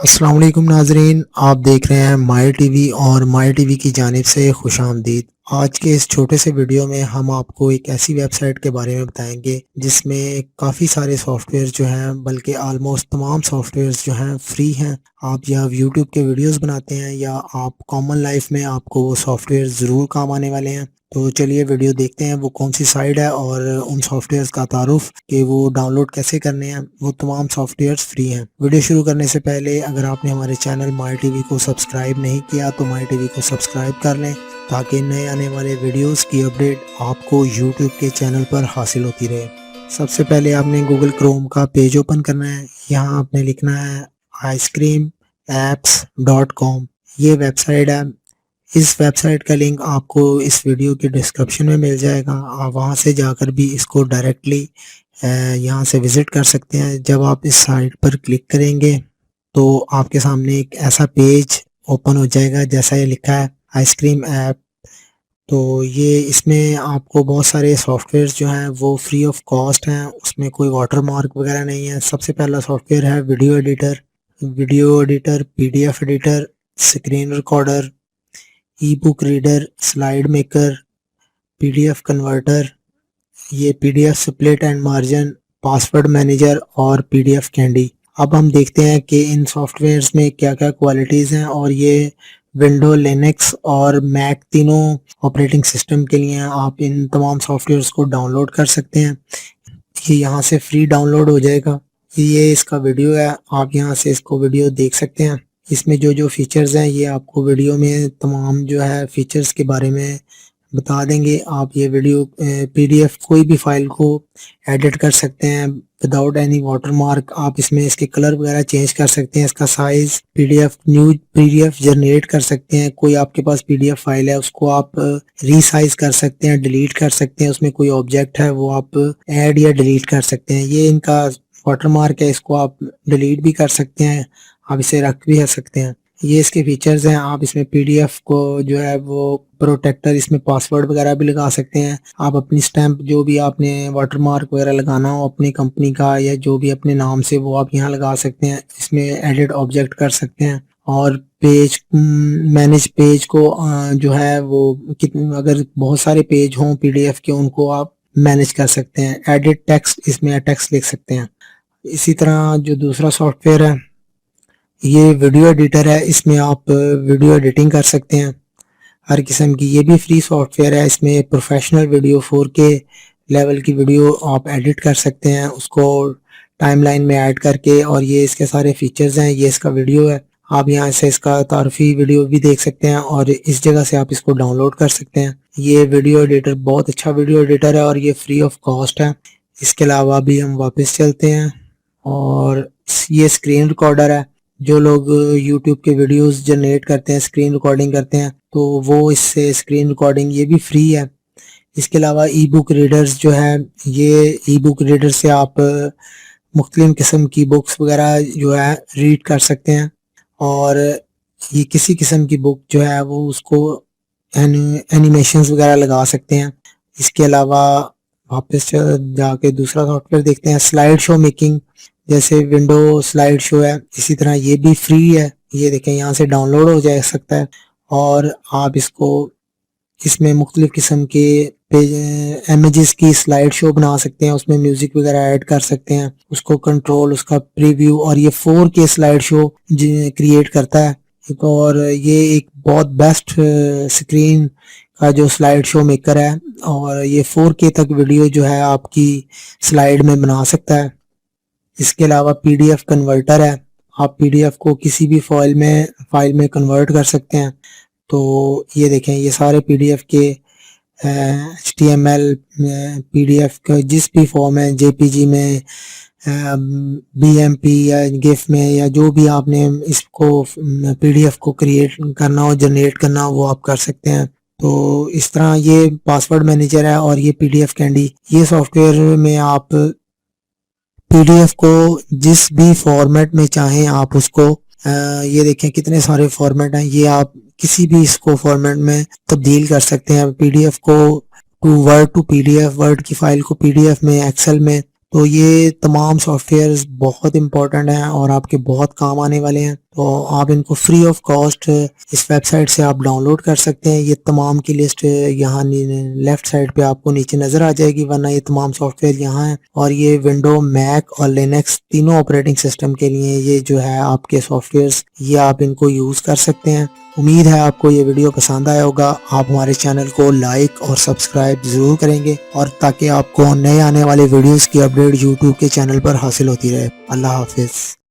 अस्सलाम वालेकुम नाजरीन, आप देख रहे हैं माई टीवी और माई टीवी की जानिब से खुशामदीद। आज के इस छोटे से वीडियो में हम आपको एक ऐसी वेबसाइट के बारे में बताएंगे जिसमें काफ़ी सारे सॉफ्टवेयर जो हैं, बल्कि आलमोस्ट तमाम सॉफ्टवेयर जो हैं फ्री हैं। आप या यूट्यूब के वीडियोस बनाते हैं या आप कॉमन लाइफ में आपको वो सॉफ्टवेयर ज़रूर काम आने वाले हैं। तो चलिए वीडियो देखते हैं वो कौन सी साइट है और उन सॉफ्टवेयर्स का तारुफ कि वो डाउनलोड कैसे करने हैं। वो तमाम सॉफ्टवेयर्स फ्री हैं। वीडियो शुरू करने से पहले अगर आपने हमारे चैनल माई टीवी को सब्सक्राइब नहीं किया तो माई टीवी को सब्सक्राइब कर लें ताकि नए आने वाले वीडियोस की अपडेट आपको यूट्यूब के चैनल पर हासिल होती रहे। सबसे पहले आपने गूगल क्रोम का पेज ओपन करना है। यहाँ आपने लिखना है icecreamapps.com। ये वेबसाइट है। इस वेबसाइट का लिंक आपको इस वीडियो के डिस्क्रिप्शन में मिल जाएगा। आप वहां से जाकर भी इसको डायरेक्टली यहाँ से विज़िट कर सकते हैं। जब आप इस साइट पर क्लिक करेंगे तो आपके सामने एक ऐसा पेज ओपन हो जाएगा जैसा ये लिखा है आइसक्रीम ऐप। तो ये इसमें आपको बहुत सारे सॉफ्टवेयर जो हैं वो फ्री ऑफ कॉस्ट हैं, उसमें कोई वाटरमार्क वगैरह नहीं है। सबसे पहला सॉफ्टवेयर है video editor, PDF editor, screen recorder, e book reader, slide maker, PDF converter, ये PDF split and margin, password manager और पीडीएफ कैंडी। अब हम देखते हैं कि इन सॉफ्टवेयर्स में क्या क्या क्वालिटीज़ हैं और ये विंडो, लिनक्स और मैक तीनों ऑपरेटिंग सिस्टम के लिए हैं। आप इन तमाम सॉफ्टवेयर्स को डाउनलोड कर सकते हैं। ये यहाँ से फ्री डाउनलोड हो जाएगा। ये इसका वीडियो है, आप यहाँ से इसको वीडियो देख सकते हैं। इसमें जो जो फीचर्स हैं ये आपको वीडियो में तमाम जो है फीचर्स के बारे में बता देंगे। आप ये वीडियो पीडीएफ कोई भी फाइल को एडिट कर सकते हैं विदाउट एनी वाटरमार्क। आप इसमें इसके कलर वगैरह चेंज कर सकते हैं, इसका साइज, न्यू पीडीएफ जनरेट कर सकते हैं। कोई आपके पास पीडीएफ फाइल है उसको आप रीसाइज कर सकते हैं, डिलीट कर सकते हैं। उसमें कोई ऑब्जेक्ट है वो आप ऐड या डिलीट कर सकते हैं। ये इनका वाटरमार्क है, इसको आप डिलीट भी कर सकते हैं, आप इसे रख भी सकते हैं। ये इसके फीचर्स हैं। आप इसमें पीडीएफ को जो है वो प्रोटेक्टर, इसमें पासवर्ड वगैरह भी लगा सकते हैं। आप अपनी स्टैंप जो भी आपने वाटरमार्क वगैरह लगाना हो अपनी कंपनी का या जो भी अपने नाम से, वो आप यहाँ लगा सकते हैं। इसमें एडिट ऑब्जेक्ट कर सकते हैं और पेज मैनेज पेज को जो है वो अगर बहुत सारे पेज हों पीडीएफ के उनको आप मैनेज कर सकते हैं। एडिट टेक्स्ट, इसमें टेक्स्ट लिख सकते हैं। इसी तरह जो दूसरा सॉफ्टवेयर है ये वीडियो एडिटर है। इसमें आप वीडियो एडिटिंग कर सकते हैं हर किस्म की। ये भी फ्री सॉफ्टवेयर है। इसमें प्रोफेशनल वीडियो 4K लेवल की वीडियो आप एडिट कर सकते हैं उसको टाइमलाइन में ऐड करके, और ये इसके सारे फीचर्स हैं। ये इसका वीडियो है, आप यहाँ से इसका तारफी वीडियो भी देख सकते हैं और इस जगह से आप इसको डाउनलोड कर सकते हैं। ये वीडियो एडिटर बहुत अच्छा वीडियो एडिटर है और ये फ्री ऑफ कॉस्ट है। इसके अलावा भी हम वापस चलते हैं और ये स्क्रीन रिकॉर्डर है। जो लोग YouTube के वीडियोस जनरेट करते हैं, स्क्रीन रिकॉर्डिंग करते हैं, तो वो इससे स्क्रीन रिकॉर्डिंग ये भी फ्री है। इसके अलावा ई बुक रीडर्स जो है, ये ई बुक रीडर से आप मुख्तलिफ किस्म की बुक्स वगैरह जो है रीड कर सकते हैं और ये किसी किस्म की बुक जो है वो उसको एनिमेशंस वगैरह लगा सकते हैं। इसके अलावा वापस जाके दूसरा सॉफ्टवेयर देखते हैं, स्लाइड शो मेकिंग। जैसे विंडो स्लाइड शो है, इसी तरह ये भी फ्री है। ये देखें यहाँ से डाउनलोड हो जा सकता है और आप इसको इसमें मुख्तलिफ किस्म के इमेजेस की स्लाइड शो बना सकते हैं, उसमें म्यूजिक वगैरह ऐड कर सकते हैं, उसको कंट्रोल, उसका प्रीव्यू, और ये 4K स्लाइड शो क्रिएट करता है। और ये एक बहुत बेस्ट स्क्रीन का जो स्लाइड शो मेकर है और ये 4K तक वीडियो जो है आपकी स्लाइड में बना सकता है। इसके अलावा पीडीएफ कन्वर्टर है, आप पीडीएफ को किसी भी फाइल में कन्वर्ट कर सकते हैं। तो ये देखें, ये सारे पीडीएफ के HTML पीडीएफ का जिस भी फॉर्म है, जेपीजी में, BMP या गिफ में, या जो भी आपने इसको पीडीएफ को क्रिएट करना हो, जनरेट करना हो, वो आप कर सकते हैं। तो इस तरह ये पासवर्ड मैनेजर है और ये पीडीएफ कैंडी। ये सॉफ्टवेयर में आप पीडीएफ को जिस भी फॉर्मेट में चाहें आप उसको ये देखें कितने सारे फॉर्मेट हैं, ये आप किसी भी इसको फॉर्मेट में तब्दील कर सकते हैं। पीडीएफ को टू पीडीएफ, वर्ड की फाइल को पीडीएफ में, एक्सेल में। तो ये तमाम सॉफ्टवेयर्स बहुत इंपॉर्टेंट हैं और आपके बहुत काम आने वाले हैं। तो आप इनको फ्री ऑफ कॉस्ट इस वेबसाइट से आप डाउनलोड कर सकते हैं। ये तमाम की लिस्ट यहाँ लेफ्ट साइड पे आपको नीचे नज़र आ जाएगी, वरना ये तमाम सॉफ्टवेयर यहाँ है। और ये विंडो, मैक और लिनक्स तीनों ऑपरेटिंग सिस्टम के लिए ये जो है आपके सॉफ्टवेयर्स, ये आप इनको यूज़ कर सकते हैं। उम्मीद है आपको ये वीडियो पसंद आया होगा। आप हमारे चैनल को लाइक और सब्सक्राइब ज़रूर करेंगे, और ताकि आपको नए आने वाले वीडियोस की अपडेट यूट्यूब के चैनल पर हासिल होती रहे। अल्लाह हाफिज़।